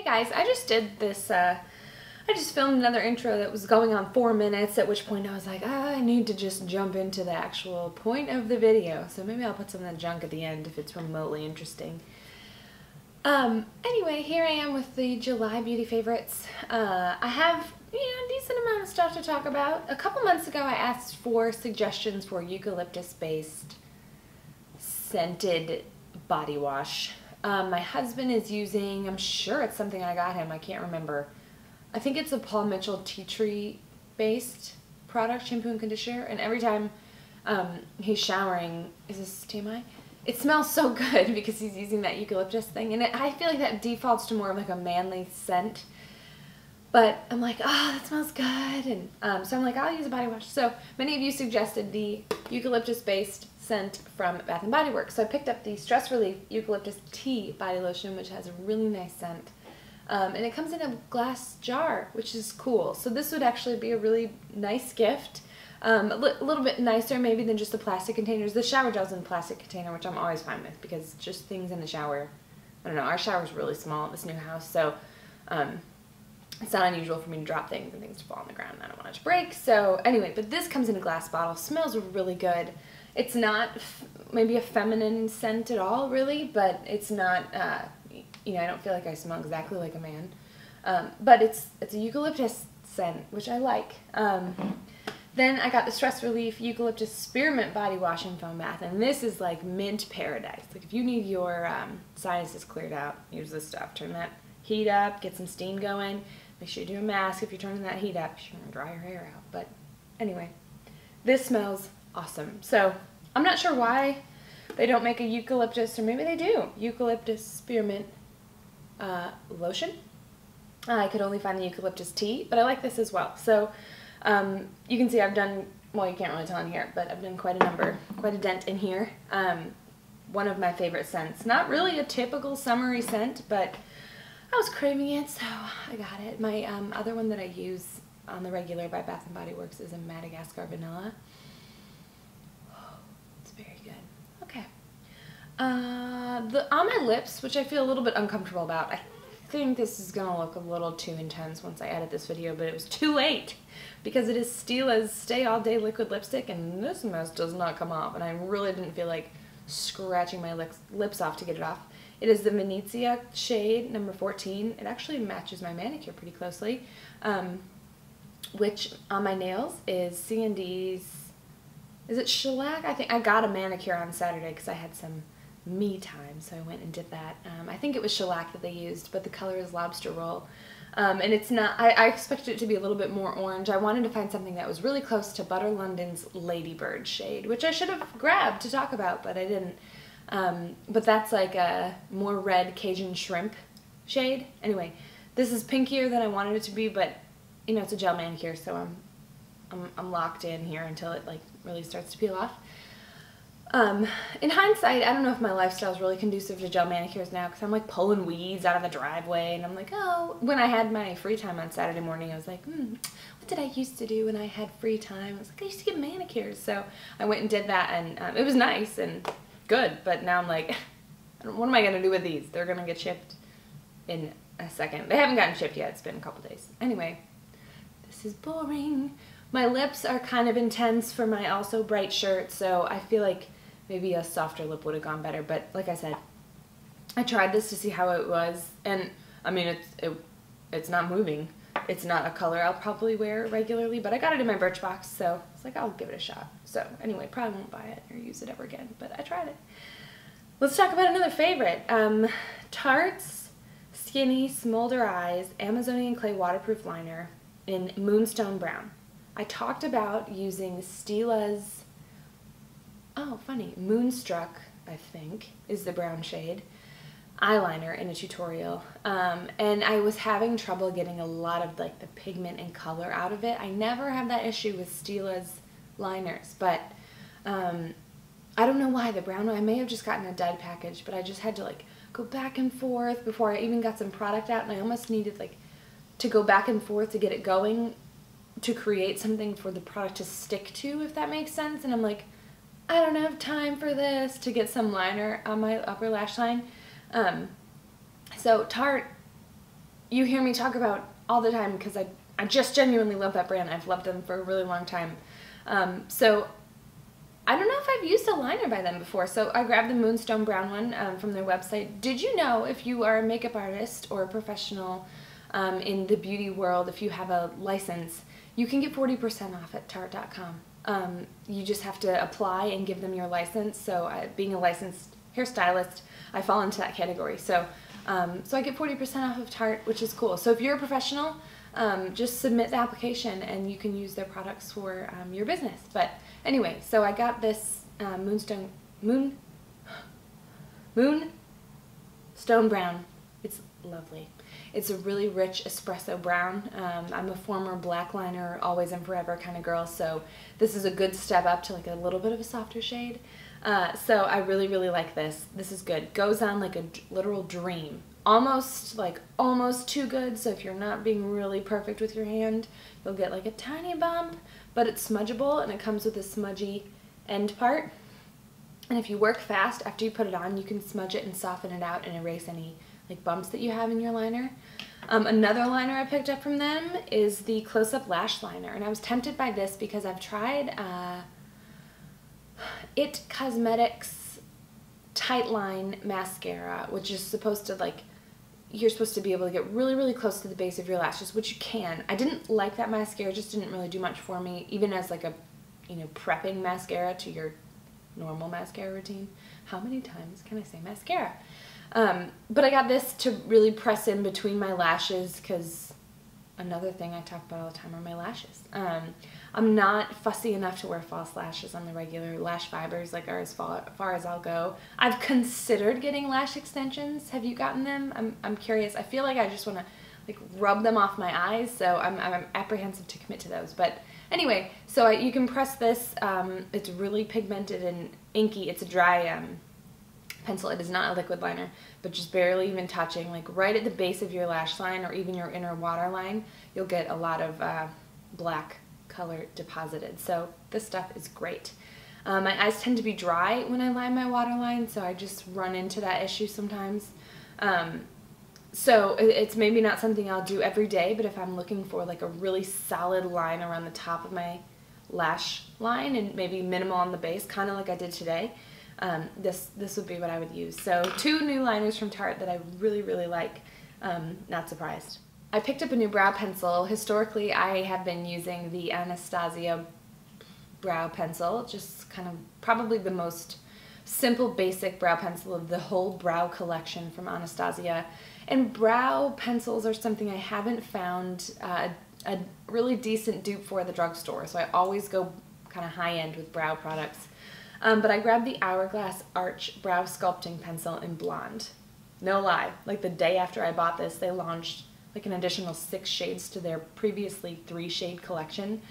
guys, I just did this, I just filmed another intro that was going on 4 minutes, at which point I was like, I need to just jump into the actual point of the video. So maybe I'll put some of that junk at the end if it's remotely interesting. Anyway, here I am with the July beauty favorites. I have, a decent amount of stuff to talk about. A couple months ago I asked for suggestions for eucalyptus-based scented body wash. My husband is using, I'm sure it's something I got him, I can't remember. I think it's a Paul Mitchell tea tree based product, shampoo and conditioner, and every time he's showering, is this TMI? It smells so good because he's using that eucalyptus thing, and I feel like that defaults to more of like a manly scent. But I'm like, oh, that smells good, and so I'm like, I'll use a body wash. So many of you suggested the eucalyptus-based scent from Bath & Body Works. So I picked up the Stress Relief Eucalyptus Tea Body Lotion, which has a really nice scent. And it comes in a glass jar, which is cool. So this would actually be a really nice gift. A little bit nicer maybe than just the plastic containers. The shower gel's in a plastic container, which I'm always fine with because just things in the shower, I don't know, our shower's really small at this new house, so it's not unusual for me to drop things and things to fall on the ground and I don't want it to break. So anyway, but this comes in a glass bottle, smells really good. It's not maybe a feminine scent at all really, but it's not, I don't feel like I smell exactly like a man. But it's a eucalyptus scent, which I like. Then I got the Stress Relief Eucalyptus Spearmint Body Wash and Foam Bath, and this is like mint paradise. Like if you need your sinuses cleared out, use this stuff. Turn that heat up, get some steam going. Make sure you do a mask if you're turning that heat up, because you're going to dry your hair out. But anyway, this smells awesome. So I'm not sure why they don't make a eucalyptus, or maybe they do, eucalyptus spearmint lotion. I could only find the eucalyptus tea, but I like this as well. So you can see I've done, well, you can't really tell in here, but I've done quite a dent in here. One of my favorite scents. Not really a typical summery scent, but I was craving it, so I got it. My other one that I use on the regular by Bath & Body Works is a Madagascar Vanilla. Oh, it's very good. Okay. On my lips, which I feel a little bit uncomfortable about, I think this is going to look a little too intense once I edit this video, but it was too late because it is Stila's Stay All Day Liquid Lipstick, and this mess does not come off, and I really didn't feel like scratching my lips off to get it off. It is the Venezia shade, number 14. It actually matches my manicure pretty closely, which on my nails is C&D's, is it shellac? I think I got a manicure on Saturday because I had some me time, so I went and did that. I think it was shellac that they used, but the color is lobster roll. And it's not, I expected it to be a little bit more orange. I wanted to find something that was really close to Butter London's Ladybird shade, which I should have grabbed to talk about, but I didn't. But that's like a more red Cajun shrimp shade. Anyway, this is pinkier than I wanted it to be, but it's a gel manicure, so I'm locked in here until it like really starts to peel off. In hindsight, I don't know if my lifestyle is really conducive to gel manicures now, because I'm like pulling weeds out of the driveway, and I'm like, oh, when I had my free time on Saturday morning, I was like, what did I used to do when I had free time? I was like, I used to get manicures, so I went and did that, and it was nice and good, but now I'm like, what am I going to do with these? They're going to get shipped in a second. They haven't gotten shipped yet. It's been a couple days. Anyway, this is boring. My lips are kind of intense for my also bright shirt, so I feel like maybe a softer lip would have gone better, but like I said, I tried this to see how it was, and I mean, it's not moving. It's not a color I'll probably wear regularly, but I got it in my Birchbox, so it's like, I'll give it a shot. So anyway, probably won't buy it or use it ever again, but I tried it. Let's talk about another favorite. Tarte's Skinny Smolder Eyes Amazonian Clay Waterproof Liner in Moonstone Brown. I talked about using Stila's, oh funny, Moonstruck, I think, is the brown shade, eyeliner in a tutorial, and I was having trouble getting a lot of like the pigment and color out of it. I never have that issue with Stila's liners, but I don't know why the brown one, I may have just gotten a dud package, but I just had to like go back and forth before I even got some product out, and I almost needed like to go back and forth to get it going to create something for the product to stick to, if that makes sense. And I'm like, I don't have time for this, to get some liner on my upper lash line. So Tarte you hear me talk about all the time because I just genuinely love that brand. I've loved them for a really long time. So I don't know if I've used a liner by them before, so I grabbed the Moonstone Brown one from their website. Did you know if you are a makeup artist or a professional in the beauty world, if you have a license, you can get 40% off at Tarte.com. You just have to apply and give them your license. So being a licensed hairstylist, I fall into that category. So I get 40% off of Tarte, which is cool. So if you're a professional, just submit the application and you can use their products for your business. But anyway, so I got this Moonstone Brown. It's lovely. It's a really rich espresso brown. I'm a former black liner, always and forever kind of girl, so this is a good step up to like a little bit of a softer shade. So I really, really like this. This is good. Goes on like a literal dream. Almost too good, so if you're not being really perfect with your hand, you'll get like a tiny bump, but it's smudgeable and it comes with a smudgy end part. And if you work fast after you put it on, you can smudge it and soften it out and erase any like bumps that you have in your liner. Another liner I picked up from them is the Close-Up Lash Liner, and I was tempted by this because I've tried It Cosmetics Tightline Mascara, which is supposed to like, you're supposed to be able to get really, really close to the base of your lashes, which you can. I didn't like that mascara, it just didn't really do much for me, even as like a, you know, prepping mascara to your normal mascara routine. How many times can I say mascara? But I got this to really press in between my lashes, because another thing I talk about all the time are my lashes. I'm not fussy enough to wear false lashes on the regular. Lash fibers like are as far as I'll go. I've considered getting lash extensions. Have you gotten them? I'm curious. I feel like I just want to like rub them off my eyes, so I'm apprehensive to commit to those. But anyway, so you can press this. It's really pigmented and inky. It's a dry pencil. It is not a liquid liner, but just barely even touching, like right at the base of your lash line or even your inner waterline, you'll get a lot of black color deposited. So this stuff is great. My eyes tend to be dry when I line my waterline, so I just run into that issue sometimes. So it's maybe not something I'll do every day, but if I'm looking for like a really solid line around the top of my lash line and maybe minimal on the base, kind of like I did today, this would be what I would use. So 2 new liners from Tarte that I really, really like. Not surprised. I picked up a new brow pencil. Historically, I have been using the Anastasia brow pencil, just kind of probably the most simple, basic brow pencil of the whole brow collection from Anastasia. And brow pencils are something I haven't found a really decent dupe for at the drugstore, so I always go kind of high-end with brow products. But I grabbed the Hourglass Arch Brow Sculpting Pencil in Blonde. No lie, like the day after I bought this, they launched like an additional 6 shades to their previously 3-shade collection.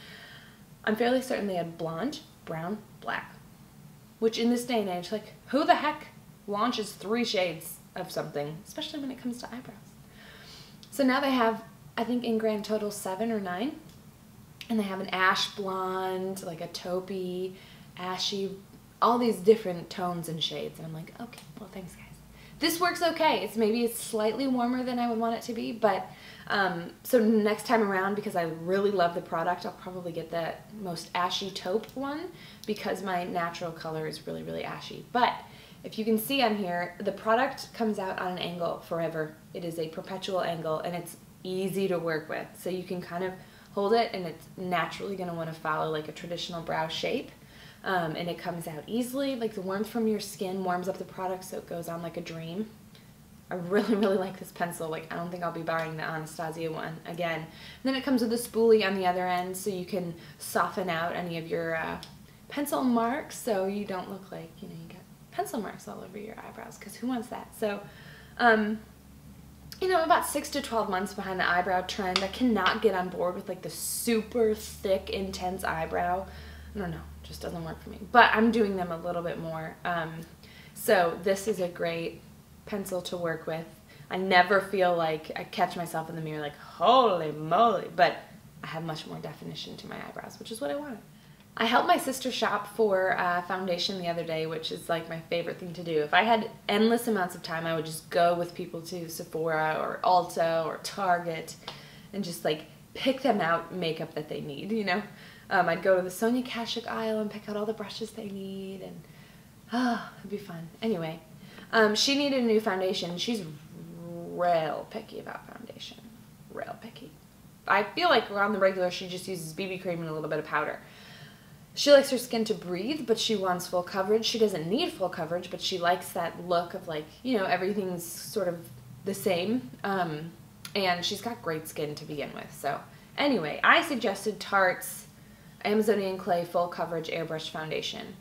I'm fairly certain they had blonde, brown, black, which in this day and age, like, who the heck launches 3 shades of something, especially when it comes to eyebrows? So now they have, I think in grand total 7 or 9, and they have an ash blonde, like a taupey, ashy, all these different tones and shades, and I'm like, okay, well, thanks guys. This works okay. Maybe it's slightly warmer than I would want it to be, but so next time around, because I really love the product, I'll probably get the most ashy taupe one because my natural color is really, really ashy. But if you can see on here, the product comes out on an angle forever. It is a perpetual angle and it's easy to work with. So you can kind of hold it and it's naturally going to want to follow like a traditional brow shape. And it comes out easily. Like the warmth from your skin warms up the product so it goes on like a dream. I really, really like this pencil. Like I don't think I'll be buying the Anastasia one again. And then it comes with a spoolie on the other end so you can soften out any of your pencil marks so you don't look like, you know, you got pencil marks all over your eyebrows, because who wants that? So, you know, about 6 to 12 months behind the eyebrow trend. I cannot get on board with like the super thick, intense eyebrow. I don't know, it just doesn't work for me. But I'm doing them a little bit more. So this is a great pencil to work with. I never feel like I catch myself in the mirror like, holy moly, but I have much more definition to my eyebrows, which is what I wanted. I helped my sister shop for foundation the other day, which is like my favorite thing to do. If I had endless amounts of time, I would just go with people to Sephora or Ulta or Target and just like pick them out makeup that they need, you know? I'd go to the Sonia Kashuk aisle and pick out all the brushes they need, and it'd be fun. Anyway, she needed a new foundation. She's real picky about foundation. Real picky. I feel like on the regular she just uses BB cream and a little bit of powder. She likes her skin to breathe, but she wants full coverage. She doesn't need full coverage, but she likes that look of like, you know, everything's sort of the same. And she's got great skin to begin with. So anyway, I suggested Tarte's Amazonian Clay Full Coverage Airbrush Foundation.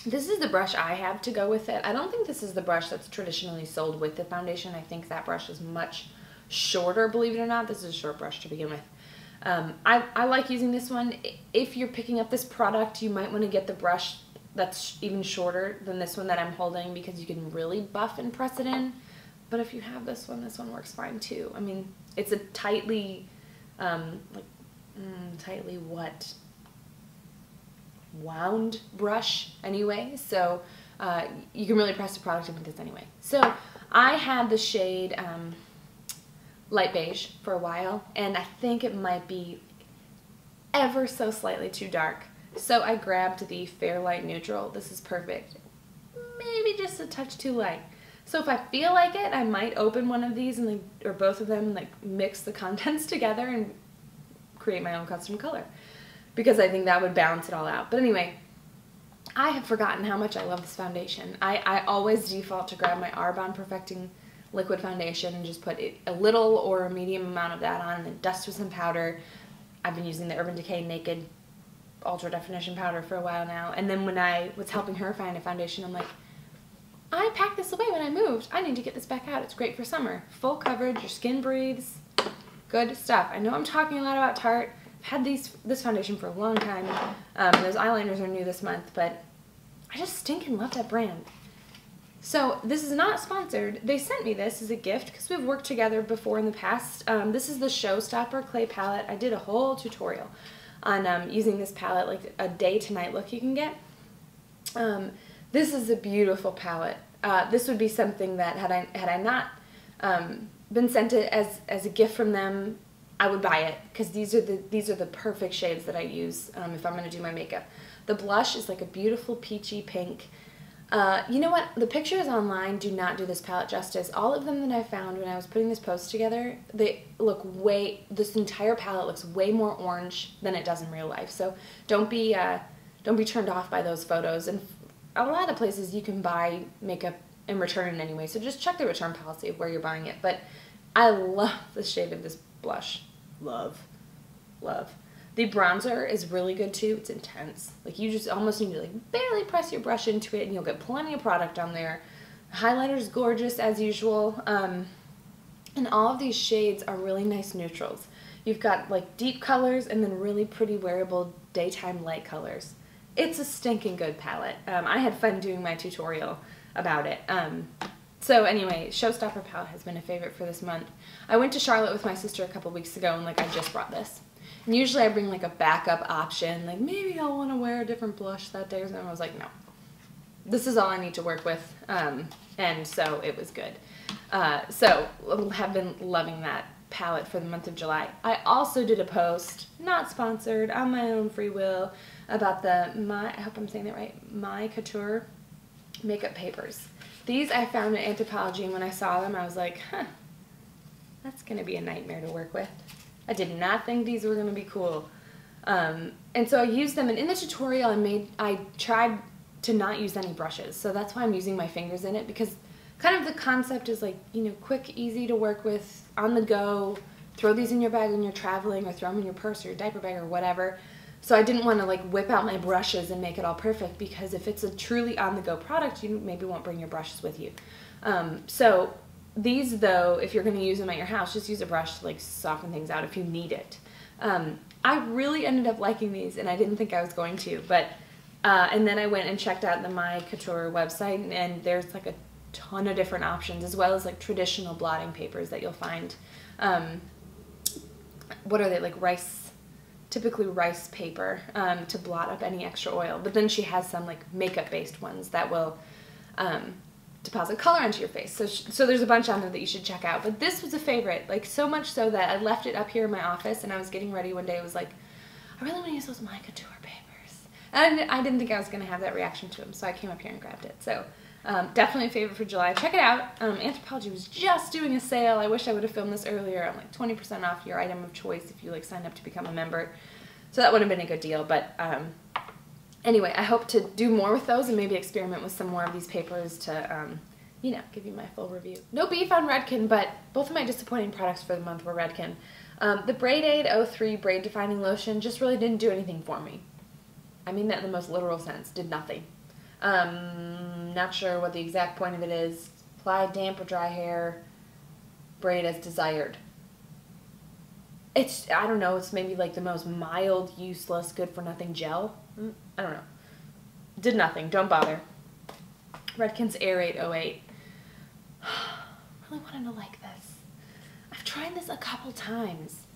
This is the brush I have to go with it. I don't think this is the brush that's traditionally sold with the foundation. I think that brush is much shorter, believe it or not. This is a short brush to begin with. I like using this one. If you're picking up this product, you might want to get the brush that's even shorter than this one that I'm holding, because you can really buff and press it in. But if you have this one works fine too. I mean, it's a tightly, tightly what? Wound brush anyway, so you can really press the product in with this anyway. So I had the shade light beige for a while, and I think it might be ever so slightly too dark. So I grabbed the Fair Light Neutral. This is perfect. Maybe just a touch too light. So if I feel like it, I might open one of these and or both of them, and like mix the contents together and create my own custom color, because I think that would balance it all out. But anyway, I have forgotten how much I love this foundation. I always default to grab my Arbonne Perfecting Liquid Foundation and just put a little or a medium amount of that on, and then dust with some powder. I've been using the Urban Decay Naked Ultra Definition Powder for a while now. And then when I was helping her find a foundation, I'm like, I packed this away when I moved. I need to get this back out. It's great for summer. Full coverage, your skin breathes. Good stuff. I know I'm talking a lot about Tarte. I've had this foundation for a long time. Those eyeliners are new this month, but I just stinking love that brand. So this is not sponsored. They sent me this as a gift because we've worked together before in the past. This is the Showstopper clay palette. I did a whole tutorial on using this palette, like a day to night look you can get. This is a beautiful palette. This would be something that had I not been sent it as a gift from them, I would buy it, because these are the perfect shades that I use if I'm going to do my makeup. The blush is like a beautiful peachy pink. You know what? The pictures online do not do this palette justice. All of them that I found when I was putting this post together, they look this entire palette looks way more orange than it does in real life. So don't be turned off by those photos. And a lot of places you can buy makeup and return it anyway, so just check the return policy of where you're buying it. But I love the shade of this blush. Love. Love. The bronzer is really good too. It's intense. Like, you just almost need to like barely press your brush into it and you'll get plenty of product on there. Highlighter's gorgeous as usual. And all of these shades are really nice neutrals. You've got like deep colors and then really pretty wearable daytime light colors. It's a stinking good palette. I had fun doing my tutorial about it. So anyway, Showstopper palette has been a favorite for this month. I went to Charlotte with my sister a couple weeks ago, and like I just brought this. And usually I bring like a backup option, like maybe I'll want to wear a different blush that day or something. I was like, no, this is all I need to work with. And so it was good. So have been loving that palette for the month of July. I also did a post, not sponsored, on my own free will, about the I hope I'm saying that right, My Couture makeup papers. These I found at Anthropologie, and when I saw them I was like, huh, that's gonna be a nightmare to work with. I did not think these were gonna be cool. And so I used them, and in the tutorial I tried to not use any brushes, so that's why I'm using my fingers in it, because kind of the concept is like, you know, quick, easy to work with, on the go, throw these in your bag when you're traveling, or throw them in your purse or your diaper bag or whatever. So I didn't want to like whip out my brushes and make it all perfect, because if it's a truly on-the-go product, you maybe won't bring your brushes with you. So these, though, if you're going to use them at your house, just use a brush to like soften things out if you need it. I really ended up liking these, and I didn't think I was going to, but and then I went and checked out the My Couture website, and there's like a ton of different options, as well as like traditional blotting papers that you'll find. What are they, like rice typically rice paper to blot up any extra oil. But then she has some like makeup based ones that will deposit color onto your face. So there's a bunch on there that you should check out. But this was a favorite, like so much so that I left it up here in my office and I was getting ready one day. I was like, I really want to use those my Couture papers. And I didn't think I was going to have that reaction to them, so I came up here and grabbed it. So definitely a favorite for July. Check it out. Anthropologie was just doing a sale. I wish I would have filmed this earlier. I'm like 20% off your item of choice if you like sign up to become a member. So that would have been a good deal. But anyway, I hope to do more with those and maybe experiment with some more of these papers to, you know, give you my full review. No beef on Redken, but both of my disappointing products for the month were Redken. The Braid Aid 03 Braid Defining Lotion just really didn't do anything for me. I mean that in the most literal sense. Did nothing. Not sure what the exact point of it is. Apply damp or dry hair. Braid as desired. It's, I don't know, it's maybe like the most mild, useless, good for nothing gel. I don't know. Did nothing. Don't bother. Redken's Air 808. Really wanted to like this. I've tried this a couple times.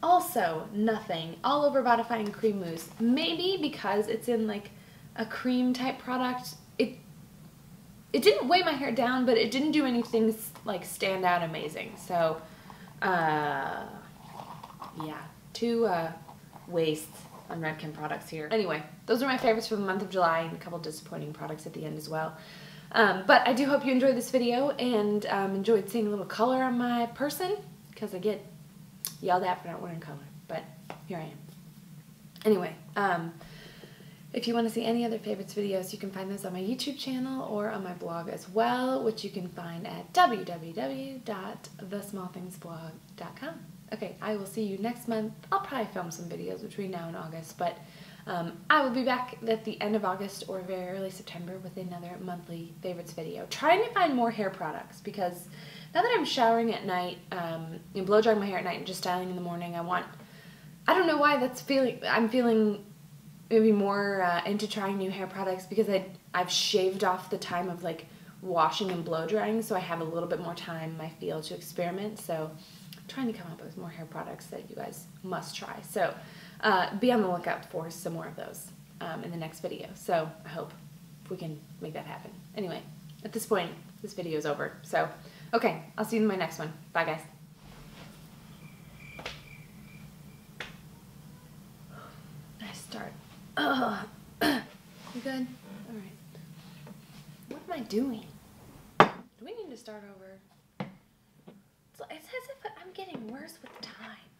Also, nothing. All over Bodifying Cream Mousse. Maybe because it's in like a cream type product. It didn't weigh my hair down, but it didn't do anything like stand out amazing. So, yeah, 2 wastes on Redken products here. Anyway, those are my favorites for the month of July and a couple disappointing products at the end as well. But I do hope you enjoyed this video and enjoyed seeing a little color on my person, because I get yelled at for not wearing color, but here I am. Anyway, if you want to see any other favorites videos, you can find those on my YouTube channel or on my blog as well, which you can find at www.thesmallthingsblog.com. Okay, I will see you next month. I'll probably film some videos between now and August, but I will be back at the end of August or very early September with another monthly favorites video. Trying to find more hair products, because now that I'm showering at night, and blow drying my hair at night and just styling in the morning, I don't know why I'm feeling maybe more into trying new hair products, because I've shaved off the time of like washing and blow drying, so I have a little bit more time, I feel, to experiment. So I'm trying to come up with more hair products that you guys must try. So be on the lookout for some more of those in the next video. So I hope we can make that happen. Anyway, at this point, this video is over. So, okay, I'll see you in my next one. Bye, guys. Nice start. You good? All right. What am I doing? Do we need to start over? It's as if I'm getting worse with time.